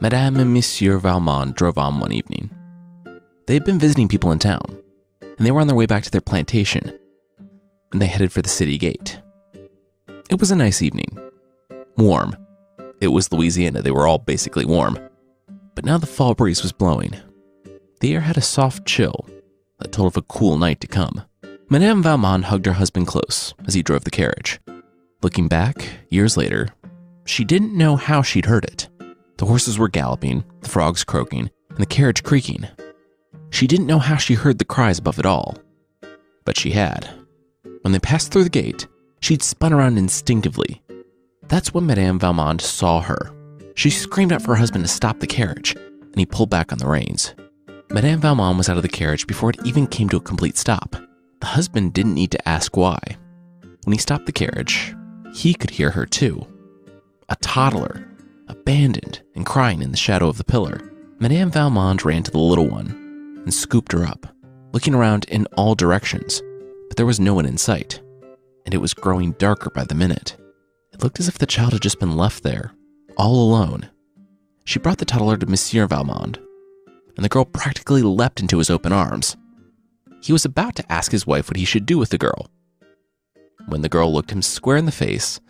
Madame and Monsieur Valmont drove on one evening. They had been visiting people in town, and they were on their way back to their plantation, and they headed for the city gate. It was a nice evening. Warm. It was Louisiana, they were all basically warm. But now the fall breeze was blowing. The air had a soft chill that told of a cool night to come. Madame Valmont hugged her husband close as he drove the carriage. Looking back, years later, she didn't know how she'd heard it. The horses were galloping, the frogs croaking, and the carriage creaking. She didn't know how she heard the cries above it all. But she had. When they passed through the gate, she'd spun around instinctively. That's when Madame Valmont saw her. She screamed out for her husband to stop the carriage, and he pulled back on the reins. Madame Valmont was out of the carriage before it even came to a complete stop. The husband didn't need to ask why. When he stopped the carriage, he could hear her too. A toddler, abandoned and crying in the shadow of the pillar. Madame Valmont ran to the little one and scooped her up, looking around in all directions, but there was no one in sight, and it was growing darker by the minute. It looked as if the child had just been left there, all alone. She brought the toddler to Monsieur Valmont, and the girl practically leapt into his open arms. He was about to ask his wife what he should do with the girl, when the girl looked him square in the face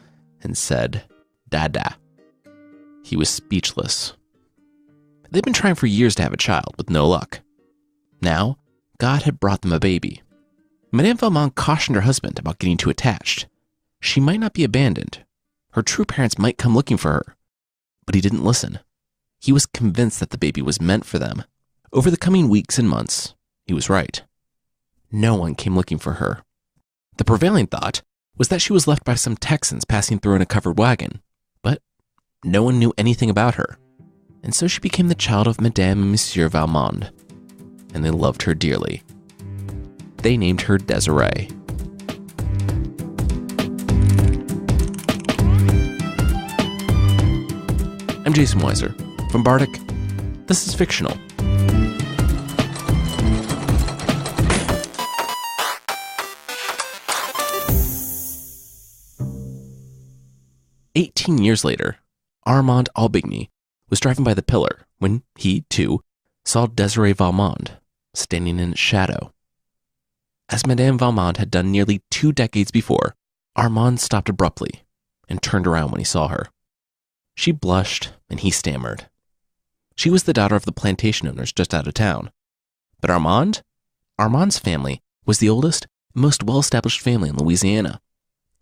and said, "Dada." He was speechless. They'd been trying for years to have a child, with no luck. Now, God had brought them a baby. Madame Valmont cautioned her husband about getting too attached. She might not be abandoned. Her true parents might come looking for her. But he didn't listen. He was convinced that the baby was meant for them. Over the coming weeks and months, he was right. No one came looking for her. The prevailing thought was that she was left by some Texans passing through in a covered wagon, but no one knew anything about her. And so she became the child of Madame and Monsieur Valmont, and they loved her dearly. They named her Desiree. I'm Jason Weiser. From Bardic, this is Fictional. "18 years later, Armand Aubigny was driving by the pillar when he, too, saw Desiree Valmont standing in its shadow. As Madame Valmont had done nearly 2 decades before, Armand stopped abruptly and turned around when he saw her. She blushed and he stammered. She was the daughter of the plantation owners just out of town. But Armand's family was the oldest, most well-established family in Louisiana.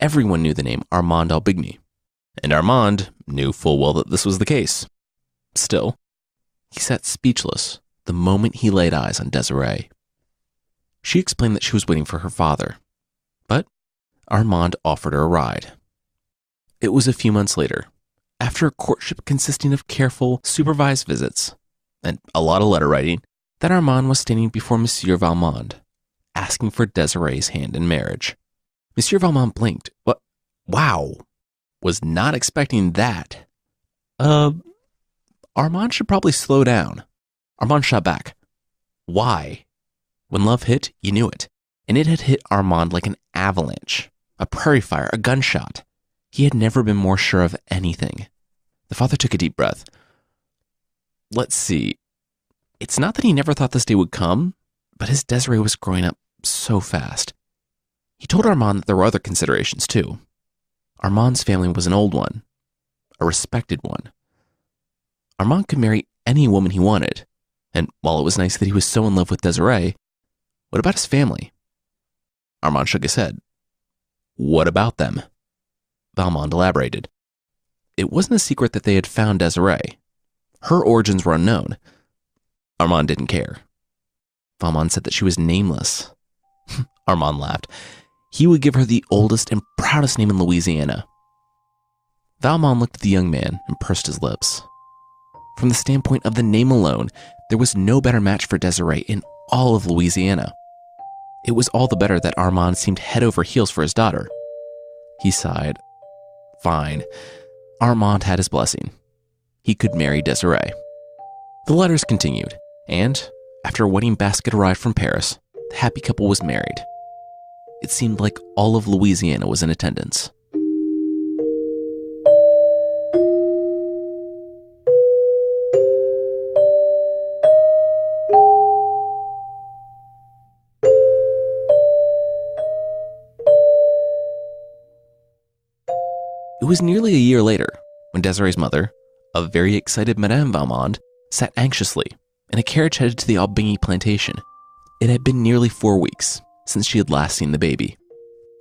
Everyone knew the name Armand Aubigny, and Armand knew full well that this was the case. Still, he sat speechless the moment he laid eyes on Desiree. She explained that she was waiting for her father, but Armand offered her a ride. It was a few months later, after a courtship consisting of careful, supervised visits and a lot of letter writing, that Armand was standing before Monsieur Valmont, asking for Desiree's hand in marriage. Monsieur Valmont blinked. What? Wow. Was not expecting that. Armand should probably slow down. Armand shot back. Why? When love hit, you knew it. And it had hit Armand like an avalanche, a prairie fire, a gunshot. He had never been more sure of anything. The father took a deep breath. Let's see. It's not that he never thought this day would come, but his Desiree was growing up so fast. He told Armand that there were other considerations too. Armand's family was an old one, a respected one. Armand could marry any woman he wanted, and while it was nice that he was so in love with Desiree, what about his family? Armand shook his head. What about them? Valmont elaborated. It wasn't a secret that they had found Desiree. Her origins were unknown. Armand didn't care. Valmont said that she was nameless. Armand laughed. He would give her the oldest and proudest name in Louisiana. Valmont looked at the young man and pursed his lips. From the standpoint of the name alone, there was no better match for Desiree in all of Louisiana. It was all the better that Armand seemed head over heels for his daughter. He sighed. Fine. Armand had his blessing. He could marry Desiree. The letters continued, and after a wedding basket arrived from Paris, the happy couple was married. It seemed like all of Louisiana was in attendance. It was nearly a year later when Desiree's mother, a very excited Madame Valmont, sat anxiously in a carriage headed to the Aubigny plantation. It had been nearly 4 weeks since she had last seen the baby.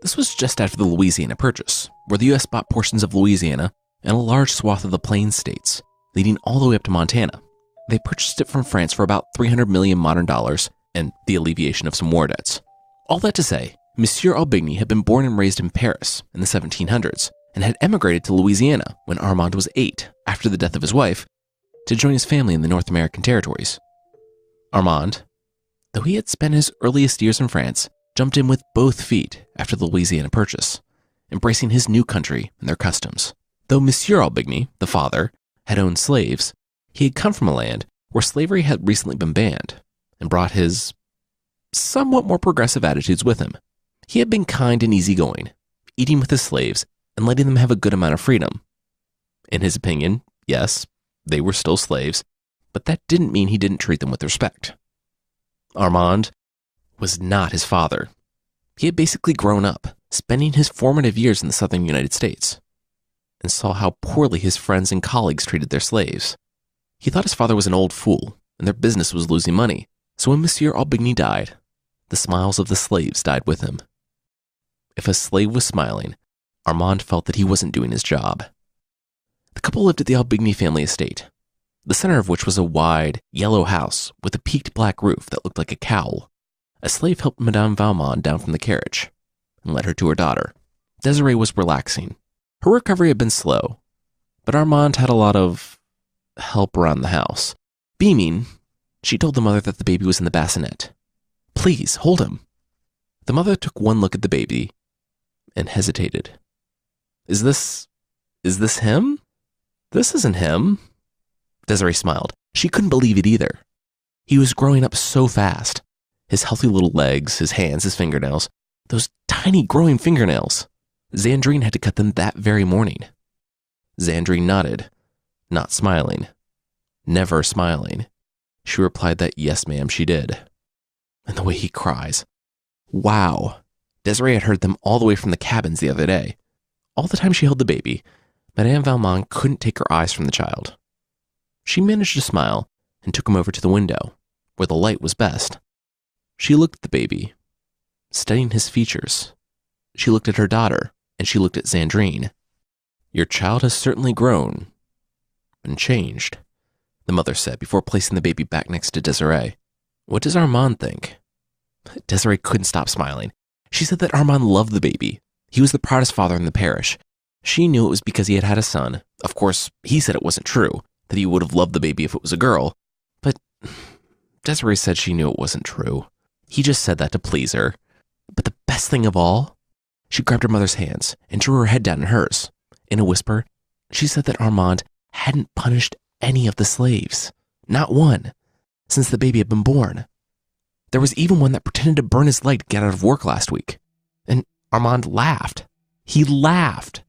This was just after the Louisiana Purchase, where the U.S. bought portions of Louisiana and a large swath of the Plains states, leading all the way up to Montana. They purchased it from France for about 300 million modern dollars and the alleviation of some war debts. All that to say, Monsieur Aubigny had been born and raised in Paris in the 1700s and had emigrated to Louisiana when Armand was 8 after the death of his wife to join his family in the North American territories. Armand, though he had spent his earliest years in France, jumped in with both feet after the Louisiana Purchase, embracing his new country and their customs. Though Monsieur Aubigny, the father, had owned slaves, he had come from a land where slavery had recently been banned and brought his somewhat more progressive attitudes with him. He had been kind and easygoing, eating with his slaves and letting them have a good amount of freedom. In his opinion, yes, they were still slaves, but that didn't mean he didn't treat them with respect. Armand was not his father. He had basically grown up, spending his formative years in the southern United States, and saw how poorly his friends and colleagues treated their slaves. He thought his father was an old fool, and their business was losing money, so when Monsieur Aubigny died, the smiles of the slaves died with him. If a slave was smiling, Armand felt that he wasn't doing his job. The couple lived at the Aubigny family estate, the center of which was a wide, yellow house with a peaked black roof that looked like a cowl. A slave helped Madame Valmont down from the carriage and led her to her daughter. Desiree was relaxing. Her recovery had been slow, but Armand had a lot of help around the house. Beaming, she told the mother that the baby was in the bassinet. "Please, hold him." The mother took one look at the baby and hesitated. Is this him? This isn't him." Desiree smiled. She couldn't believe it either. He was growing up so fast. His healthy little legs, his hands, his fingernails, those tiny growing fingernails. Zandrine had to cut them that very morning. Zandrine nodded, not smiling. Never smiling. She replied that yes, ma'am, she did. And the way he cries. Wow. Desiree had heard them all the way from the cabins the other day. All the time she held the baby, Madame Valmont couldn't take her eyes from the child. She managed to smile and took him over to the window, where the light was best. She looked at the baby, studying his features. She looked at her daughter, and she looked at Zandrine. "Your child has certainly grown and changed," the mother said before placing the baby back next to Desiree. "What does Armand think?" Desiree couldn't stop smiling. She said that Armand loved the baby. He was the proudest father in the parish. She knew it was because he had had a son. Of course, he said it wasn't true, that he would have loved the baby if it was a girl. But Desiree said she knew it wasn't true. He just said that to please her. But the best thing of all, she grabbed her mother's hands and drew her head down in hers. In a whisper, she said that Armand hadn't punished any of the slaves. Not one, since the baby had been born. There was even one that pretended to burn his leg to get out of work last week. And Armand laughed. He laughed.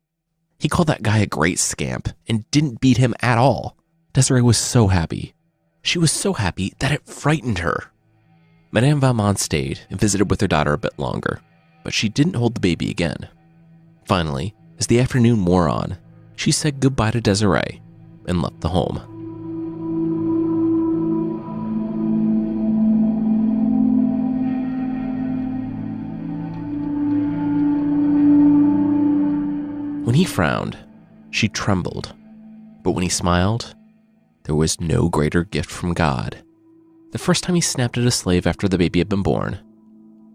He called that guy a great scamp and didn't beat him at all. Desiree was so happy. She was so happy that it frightened her. Madame Valmont stayed and visited with her daughter a bit longer, but she didn't hold the baby again. Finally, as the afternoon wore on, she said goodbye to Desiree and left the home. When he frowned, she trembled, but when he smiled, there was no greater gift from God. The first time he snapped at a slave after the baby had been born,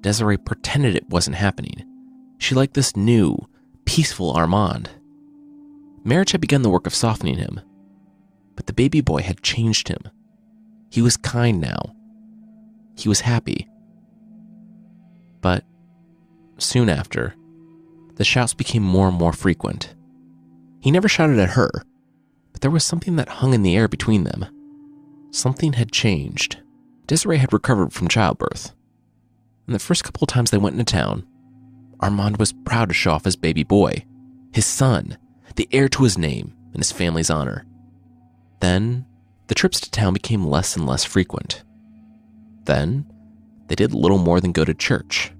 Desiree pretended it wasn't happening. She liked this new, peaceful Armand. Marriage had begun the work of softening him, but the baby boy had changed him. He was kind now. He was happy. But soon after, the shouts became more and more frequent. He never shouted at her, but there was something that hung in the air between them. Something had changed. Desiree had recovered from childbirth, and the first couple of times they went into town, Armand was proud to show off his baby boy, his son, the heir to his name and his family's honor. Then, the trips to town became less and less frequent. Then, they did little more than go to church.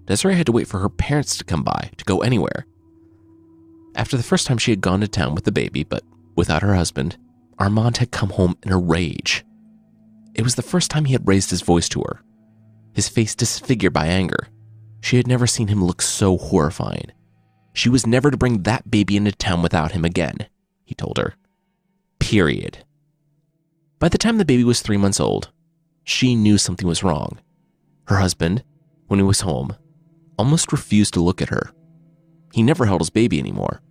Desiree had to wait for her parents to come by to go anywhere. After the first time she had gone to town with the baby, but without her husband, Armand had come home in a rage. It was the first time he had raised his voice to her, his face disfigured by anger. She had never seen him look so horrifying. She was never to bring that baby into town without him again, he told her. Period. By the time the baby was 3 months old, she knew something was wrong. Her husband, when he was home, almost refused to look at her. He never held his baby anymore.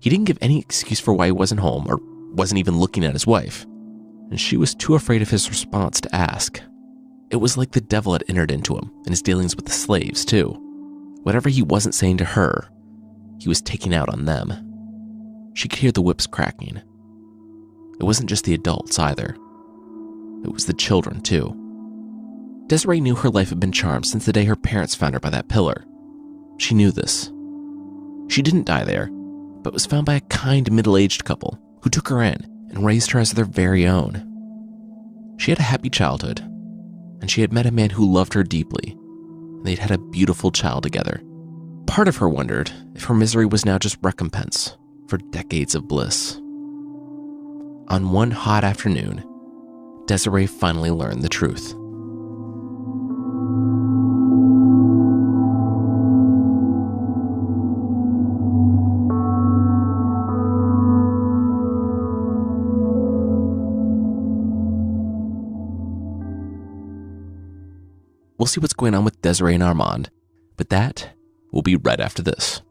He didn't give any excuse for why he wasn't home or wasn't even looking at his wife, and she was too afraid of his response to ask. It was like the devil had entered into him in his dealings with the slaves, too. Whatever he wasn't saying to her, he was taking out on them. She could hear the whips cracking. It wasn't just the adults either. It was the children, too. Desiree knew her life had been charmed since the day her parents found her by that pillar. She knew this. She didn't die there, but was found by a kind middle-aged couple who took her in and raised her as their very own. She had a happy childhood, and she had met a man who loved her deeply, and they'd had a beautiful child together. Part of her wondered if her misery was now just recompense for decades of bliss. On one hot afternoon, Desiree finally learned the truth. We'll see what's going on with Desiree and Armand, but that will be right after this.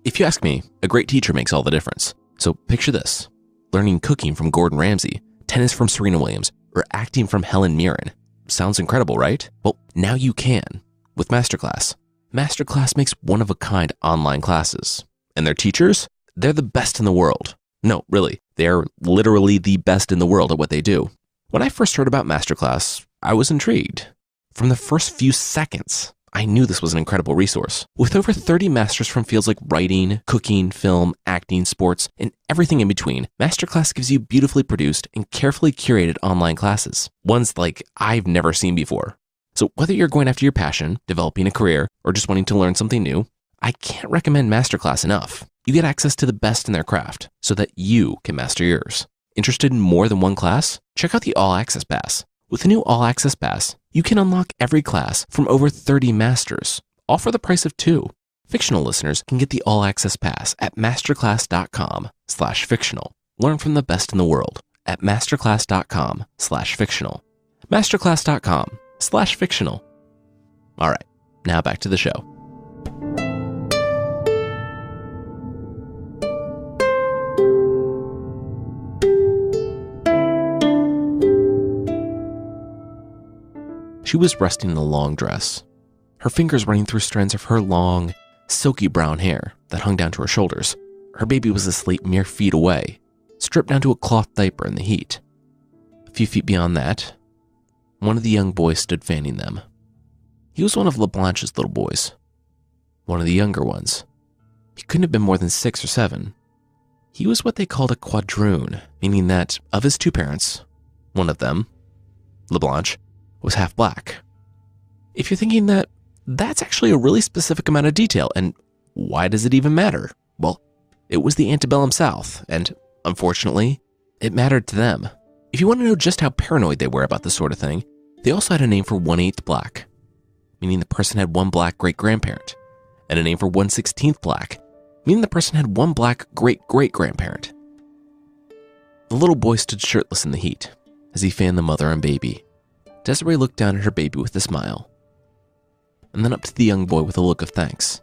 If you ask me, a great teacher makes all the difference. So picture this: learning cooking from Gordon Ramsay, tennis from Serena Williams, or acting from Helen Mirren. Sounds incredible, right? Well, now you can with Masterclass. Masterclass makes one-of-a-kind online classes. And their teachers? They're the best in the world. No, really, they are literally the best in the world at what they do. When I first heard about Masterclass, I was intrigued. From the first few seconds, I knew this was an incredible resource. With over 30 masters from fields like writing, cooking, film, acting, sports, and everything in between, Masterclass gives you beautifully produced and carefully curated online classes, ones like I've never seen before. So whether you're going after your passion, developing a career, or just wanting to learn something new, I can't recommend Masterclass enough. You get access to the best in their craft so that you can master yours. Interested in more than one class? Check out the All Access Pass. With the new All Access Pass, you can unlock every class from over 30 masters, all for the price of 2. Fictional listeners can get the All Access Pass at masterclass.com/fictional. Learn from the best in the world at masterclass.com/fictional. Masterclass.com/fictional. All right, now back to the show. She was resting in a long dress, her fingers running through strands of her long, silky brown hair that hung down to her shoulders. Her baby was asleep mere feet away, stripped down to a cloth diaper in the heat. A few feet beyond that, one of the young boys stood fanning them. He was one of LeBlanche's little boys, one of the younger ones. He couldn't have been more than 6 or 7. He was what they called a quadroon, meaning that of his 2 parents, one of them, LeBlanche, was half black. If you're thinking that, that's actually a really specific amount of detail, and why does it even matter? Well, it was the antebellum South, and unfortunately, it mattered to them. If you want to know just how paranoid they were about this sort of thing, they also had a name for 1/8 black, meaning the person had 1 black great-grandparent, and a name for 1/16 black, meaning the person had 1 black great-great-grandparent. The little boy stood shirtless in the heat as he fanned the mother and baby. Desiree looked down at her baby with a smile, and then up to the young boy with a look of thanks.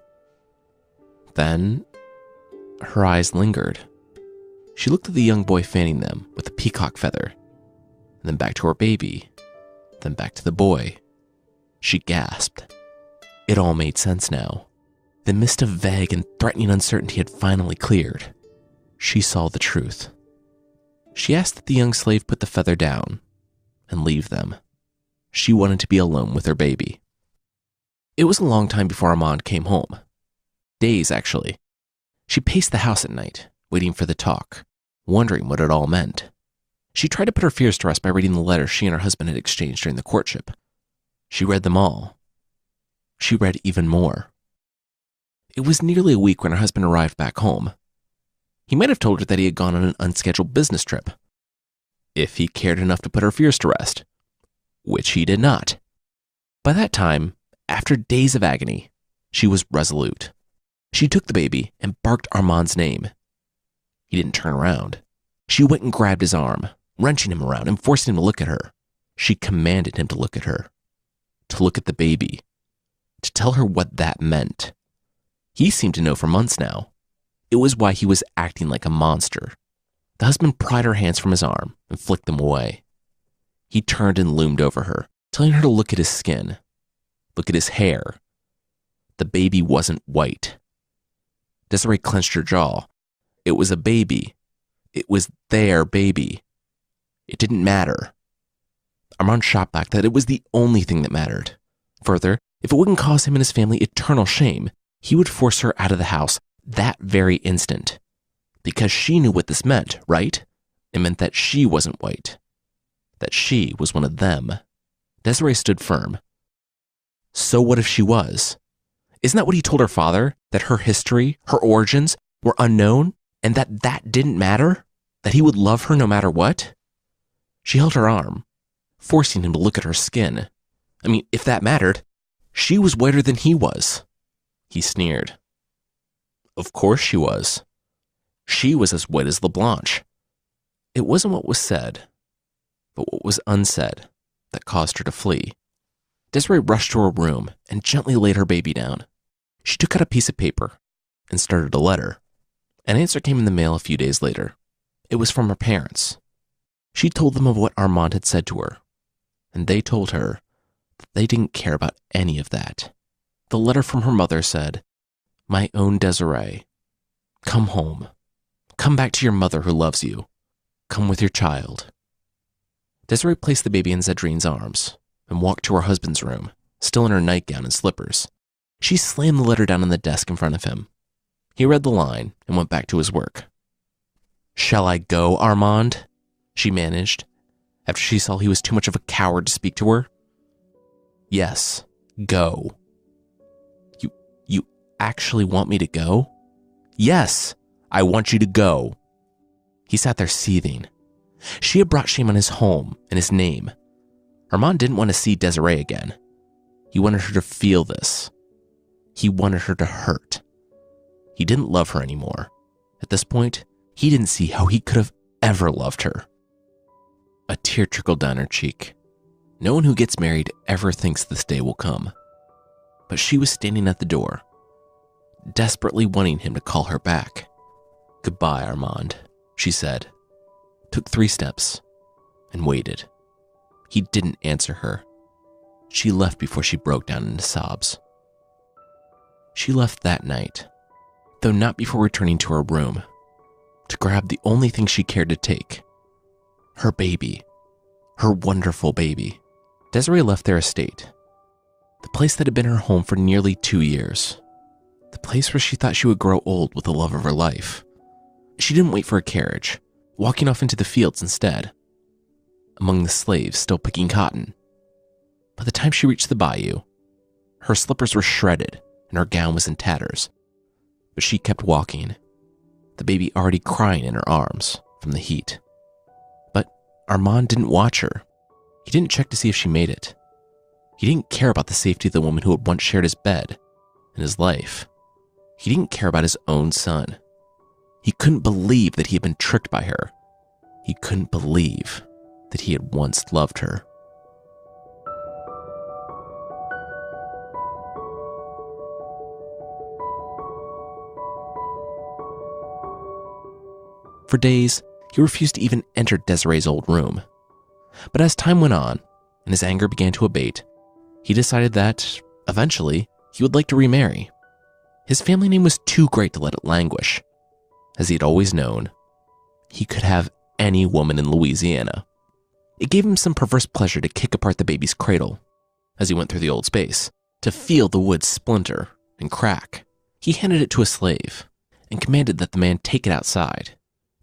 Then, her eyes lingered. She looked at the young boy fanning them with a peacock feather, and then back to her baby, then back to the boy. She gasped. It all made sense now. The mist of vague and threatening uncertainty had finally cleared. She saw the truth. She asked that the young slave put the feather down and leave them. She wanted to be alone with her baby. It was a long time before Armand came home. Days, actually. She paced the house at night, waiting for the talk, wondering what it all meant. She tried to put her fears to rest by reading the letters she and her husband had exchanged during the courtship. She read them all. She read even more. It was nearly a week when her husband arrived back home, He might have told her that he had gone on an unscheduled business trip, if he cared enough to put her fears to rest, which he did not. By that time, after days of agony, she was resolute. She took the baby and barked Armand's name. He didn't turn around. She went and grabbed his arm, wrenching him around and forcing him to look at her. She commanded him to look at her, to look at the baby, to tell her what that meant. He seemed to know for months now. It was why he was acting like a monster. The husband pried her hands from his arm and flicked them away. He turned and loomed over her, telling her to look at his skin, look at his hair. The baby wasn't white. Desiree clenched her jaw. It was a baby. It was their baby. It didn't matter. Armand shot back that it was the only thing that mattered. Further, if it wouldn't cause him and his family eternal shame, he would force her out of the house that very instant. Because she knew what this meant, right? It meant that she wasn't white. That she was one of them. Desiree stood firm. So what if she was? Isn't that what he told her father? That her history, her origins, were unknown? And that didn't matter? That he would love her no matter what? She held her arm, forcing him to look at her skin. I mean, if that mattered, she was whiter than he was. He sneered. Of course she was. She was as white as LeBlanche. It wasn't what was said, but what was unsaid that caused her to flee. Desiree rushed to her room and gently laid her baby down. She took out a piece of paper and started a letter. An answer came in the mail a few days later. It was from her parents. She told them of what Armand had said to her, and they told her that they didn't care about any of that. The letter from her mother said, "My own Desiree, come home. Come back to your mother who loves you. Come with your child." Desiree placed the baby in Zedrine's arms and walked to her husband's room, still in her nightgown and slippers. She slammed the letter down on the desk in front of him. He read the line and went back to his work. "Shall I go, Armand?" she managed, after she saw he was too much of a coward to speak to her. "Yes, go." You actually want me to go?" "Yes, I want you to go." He sat there seething. She had brought shame on his home and his name. Armand didn't want to see Desiree again. He wanted her to feel this. He wanted her to hurt. He didn't love her anymore. At this point, he didn't see how he could have ever loved her. A tear trickled down her cheek. No one who gets married ever thinks this day will come. But she was standing at the door, desperately wanting him to call her back. "Goodbye, Armand," she said, took 3 steps, and waited. He didn't answer her. She left before she broke down into sobs. She left that night, though not before returning to her room, to grab the only thing she cared to take, her baby, her wonderful baby. Desiree left their estate, the place that had been her home for nearly 2 years, the place where she thought she would grow old with the love of her life. She didn't wait for a carriage, walking off into the fields instead, among the slaves still picking cotton. By the time she reached the bayou, her slippers were shredded and her gown was in tatters, but she kept walking, the baby already crying in her arms from the heat. But Armand didn't watch her. He didn't check to see if she made it. He didn't care about the safety of the woman who had once shared his bed and his life. He didn't care about his own son. He couldn't believe that he had been tricked by her. He couldn't believe that he had once loved her. For days, he refused to even enter Desiree's old room. But as time went on, and his anger began to abate, he decided that, eventually, he would like to remarry. His family name was too great to let it languish. As he had always known, he could have any woman in Louisiana. It gave him some perverse pleasure to kick apart the baby's cradle as he went through the old space, to feel the wood splinter and crack. He handed it to a slave and commanded that the man take it outside,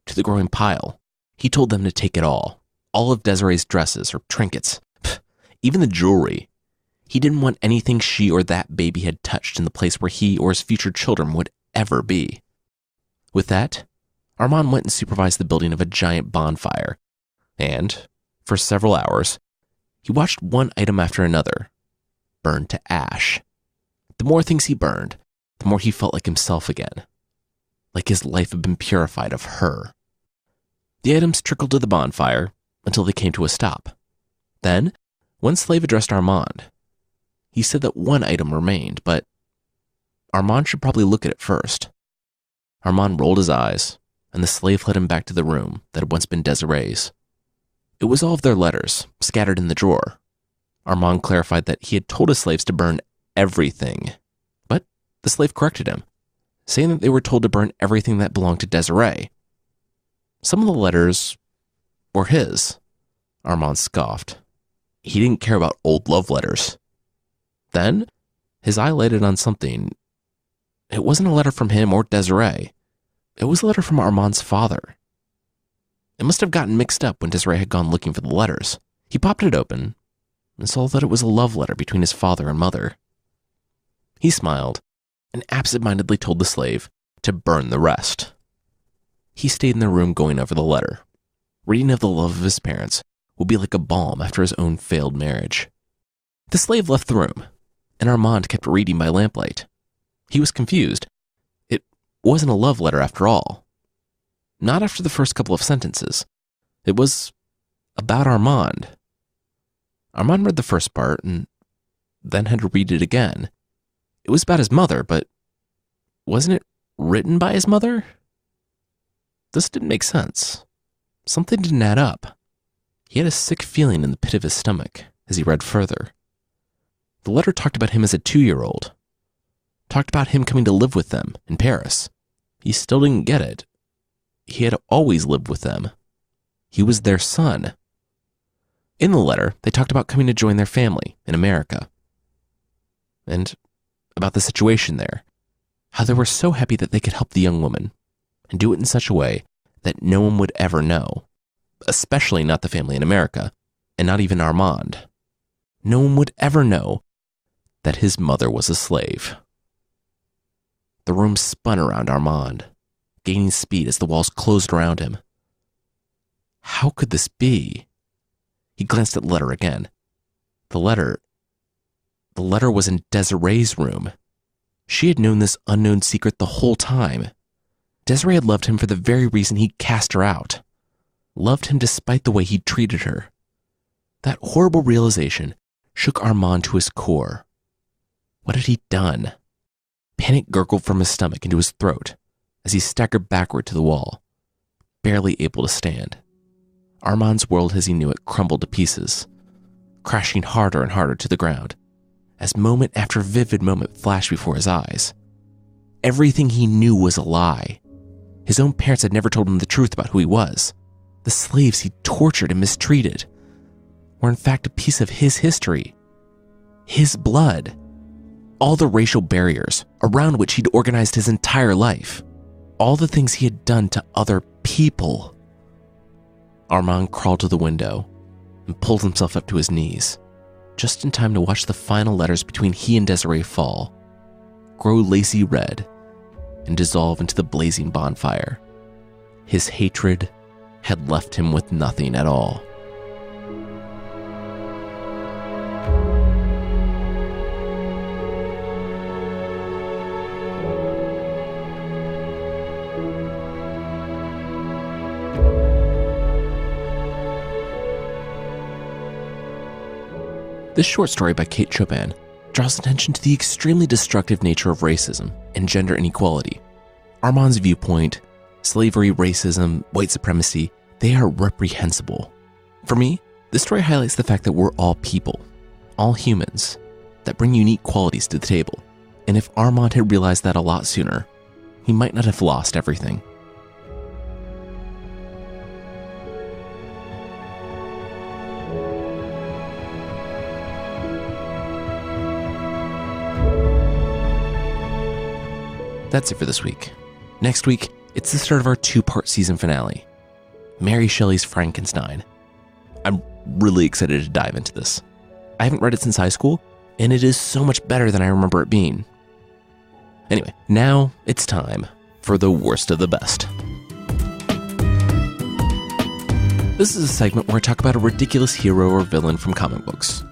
to the growing pile. He told them to take it all of Desiree's dresses or trinkets, even the jewelry. He didn't want anything she or that baby had touched in the place where he or his future children would ever be. With that, Armand went and supervised the building of a giant bonfire, and, for several hours, he watched one item after another burn to ash. The more things he burned, the more he felt like himself again, like his life had been purified of her. The items trickled to the bonfire until they came to a stop. Then, one slave addressed Armand. He said that one item remained, but Armand should probably look at it first. Armand rolled his eyes, and the slave led him back to the room that had once been Desiree's. It was all of their letters, scattered in the drawer. Armand clarified that he had told his slaves to burn everything, but the slave corrected him, saying that they were told to burn everything that belonged to Desiree. Some of the letters were his. Armand scoffed. He didn't care about old love letters. Then, his eye lighted on something. It wasn't a letter from him or Desiree. It was a letter from Armand's father. It must have gotten mixed up when Desiree had gone looking for the letters. He popped it open and saw that it was a love letter between his father and mother. He smiled and absent-mindedly told the slave to burn the rest. He stayed in the room going over the letter. Reading of the love of his parents would be like a balm after his own failed marriage. The slave left the room, and Armand kept reading by lamplight. He was confused. It wasn't a love letter after all. Not after the first couple of sentences. It was about Armand. Armand read the first part and then had to read it again. It was about his mother, but wasn't it written by his mother? This didn't make sense. Something didn't add up. He had a sick feeling in the pit of his stomach as he read further. The letter talked about him as a 2-year-old. Talked about him coming to live with them in Paris. He still didn't get it. He had always lived with them. He was their son. In the letter, they talked about coming to join their family in America. And about the situation there. How they were so happy that they could help the young woman and do it in such a way that no one would ever know. Especially not the family in America, and not even Armand. No one would ever know that his mother was a slave. The room spun around Armand, gaining speed as the walls closed around him. How could this be? He glanced at the letter again. The letter was in Desiree's room. She had known this unknown secret the whole time. Desiree had loved him for the very reason he cast her out. Loved him despite the way he treated her. That horrible realization shook Armand to his core. What had he done? Panic gurgled from his stomach into his throat as he staggered backward to the wall, barely able to stand. Armand's world as he knew it crumbled to pieces, crashing harder and harder to the ground, as moment after vivid moment flashed before his eyes. Everything he knew was a lie. His own parents had never told him the truth about who he was. The slaves he tortured and mistreated were in fact a piece of his history, his blood. All the racial barriers around which he'd organized his entire life, all the things he had done to other people. Armand crawled to the window and pulled himself up to his knees, just in time to watch the final letters between he and Desiree fall, grow lacy red, and dissolve into the blazing bonfire. His hatred had left him with nothing at all. This short story by Kate Chopin draws attention to the extremely destructive nature of racism and gender inequality. Armand's viewpoint, slavery, racism, white supremacy, they are reprehensible. For me, this story highlights the fact that we're all people, all humans, that bring unique qualities to the table. And if Armand had realized that a lot sooner, he might not have lost everything. That's it for this week. Next week, it's the start of our 2-part season finale, Mary Shelley's Frankenstein. I'm really excited to dive into this. I haven't read it since high school, and it is so much better than I remember it being. Anyway, now it's time for the worst of the best. This is a segment where I talk about a ridiculous hero or villain from comic books.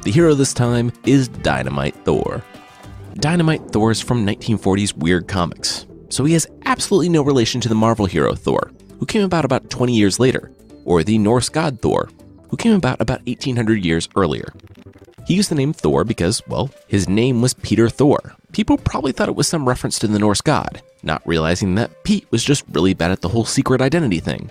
The hero this time is Dynamite Thor. Dynamite Thor is from 1940s weird comics, so he has absolutely no relation to the Marvel hero Thor, who came about 20 years later, or the Norse god Thor, who came about 1800 years earlier. He used the name Thor because, well, his name was Peter Thor. People probably thought it was some reference to the Norse god, not realizing that Pete was just really bad at the whole secret identity thing.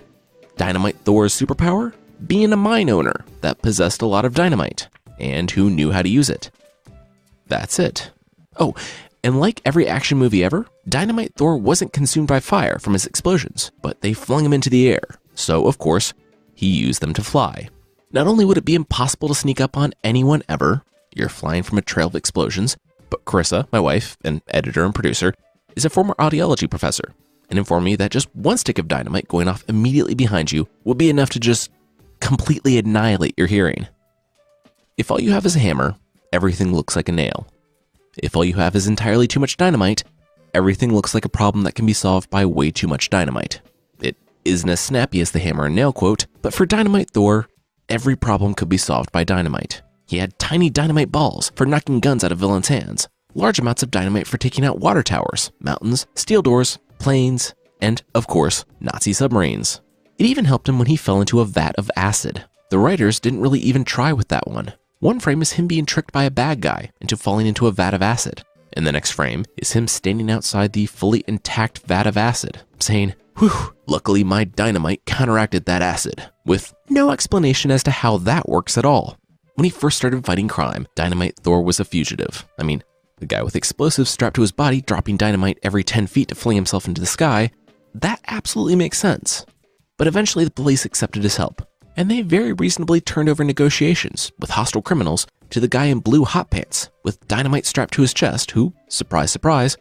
Dynamite Thor's superpower? Being a mine owner that possessed a lot of dynamite, and who knew how to use it. That's it. Oh, and like every action movie ever, Dynamite Thor wasn't consumed by fire from his explosions, but they flung him into the air, so of course, he used them to fly. Not only would it be impossible to sneak up on anyone ever, you're flying from a trail of explosions, but Carissa, my wife, and editor and producer, is a former audiology professor, and informed me that just one stick of dynamite going off immediately behind you will be enough to just completely annihilate your hearing. If all you have is a hammer, everything looks like a nail. If all you have is entirely too much dynamite, everything looks like a problem that can be solved by way too much dynamite. It isn't as snappy as the hammer and nail quote, but for Dynamite Thor, every problem could be solved by dynamite. He had tiny dynamite balls for knocking guns out of villains' hands, large amounts of dynamite for taking out water towers, mountains, steel doors, planes, and, of course, Nazi submarines. It even helped him when he fell into a vat of acid. The writers didn't really even try with that one. One frame is him being tricked by a bad guy into falling into a vat of acid, and the next frame is him standing outside the fully intact vat of acid, saying, "Whew, luckily my dynamite counteracted that acid," with no explanation as to how that works at all. When he first started fighting crime, Dynamite Thor was a fugitive. I mean, the guy with explosives strapped to his body dropping dynamite every 10 feet to fling himself into the sky, that absolutely makes sense. But eventually the police accepted his help, and they very reasonably turned over negotiations with hostile criminals to the guy in blue hot pants with dynamite strapped to his chest who, surprise, surprise,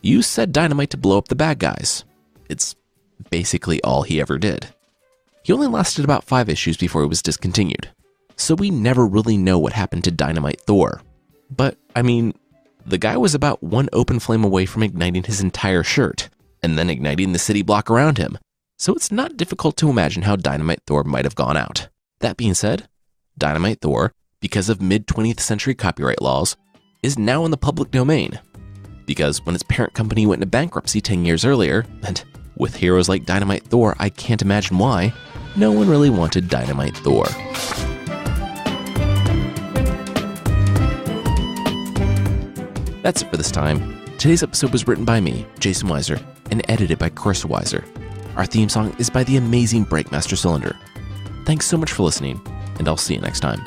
used said dynamite to blow up the bad guys. It's basically all he ever did. He only lasted about 5 issues before he was discontinued, so we never really know what happened to Dynamite Thor. But, I mean, the guy was about one open flame away from igniting his entire shirt, and then igniting the city block around him, so it's not difficult to imagine how Dynamite Thor might have gone out. That being said, Dynamite Thor, because of mid-20th century copyright laws, is now in the public domain. Because when its parent company went into bankruptcy 10 years earlier, and with heroes like Dynamite Thor, I can't imagine why, no one really wanted Dynamite Thor. That's it for this time. Today's episode was written by me, Jason Weiser, and edited by Carissa Weiser. Our theme song is by the amazing Breakmaster Cylinder. Thanks so much for listening, and I'll see you next time.